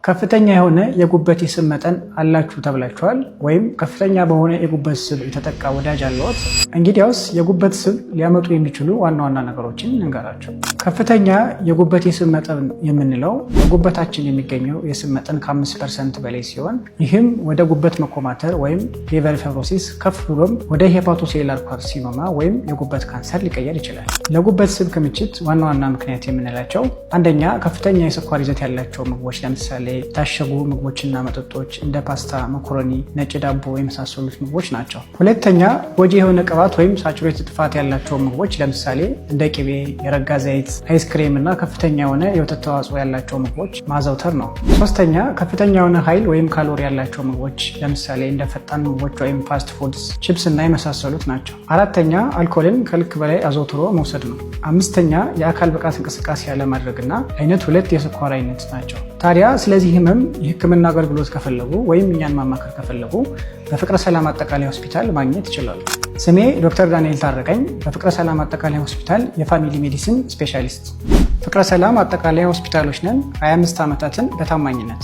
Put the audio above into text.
ከፍተኛ የሆነ የጉበት የስብ መጠን አላችሁ ተብላችኋል፣ ወይም ከፍተኛ በሆነ የጉበት ስብ የተጠቃ ወዳጅ አለዎት? እንግዲያውስ የጉበት ስብ ሊያመጡ የሚችሉ ዋና ዋና ነገሮችን እንገራቸው። ከፍተኛ የጉበት የስብ መጠን የምንለው በጉበታችን የሚገኘው የስብ መጠን ከ5% በላይ ሲሆን ይህም ወደ ጉበት መኮማተር ወይም ሊቨር ፊብሮሲስ ከፍ ብሎም ወደ ሄፓቶሴሉላር ካርሲኖማ ወይም የጉበት ካንሰር ሊቀየር ይችላል። ለጉበት ስብ ክምችት ዋና ዋና ምክንያት የምንላቸው አንደኛ ከፍተኛ የስኳር ይዘት ያላቸው ምግቦች ለምሳሌ የታሸጉ ምግቦችና መጠጦች እንደ ፓስታ፣ መኮረኒ፣ ነጭ ዳቦ የመሳሰሉት ምግቦች ናቸው። ሁለተኛ ጎጂ የሆነ ቅባት ወይም ሳቹሬትድ ፋት ያላቸው ምግቦች ለምሳሌ እንደ ቅቤ፣ የረጋ ዘይት፣ አይስክሬም እና ከፍተኛ የሆነ የወተት ተዋጽኦ ያላቸው ምግቦች ማዘውተር ነው። ሶስተኛ ከፍተኛ የሆነ ኃይል ወይም ካሎሪ ያላቸው ምግቦች ለምሳሌ እንደ ፈጣን ምግቦች ወይም ፋስት ፉድስ፣ ቺፕስ እና የመሳሰሉት ናቸው። አራተኛ አልኮልን ከልክ በላይ አዘውትሮ መውሰድ ነው። አምስተኛ የአካል ብቃት እንቅስቃሴ ያለማድረግና አይነት 2 የስኳር አይነት ናቸው። ታዲያ ስለዚህ ህመም የህክምና አገልግሎት ከፈለጉ ወይም እኛን ማማከር ከፈለጉ በፍቅረ ሰላም አጠቃላይ ሆስፒታል ማግኘት ይችላሉ። ስሜ ዶክተር ዳንኤል ታረቀኝ፣ በፍቅረ ሰላም አጠቃላይ ሆስፒታል የፋሚሊ ሜዲሲን ስፔሻሊስት። ፍቅረ ሰላም አጠቃላይ ሆስፒታሎች ነን 25 ዓመታትን በታማኝነት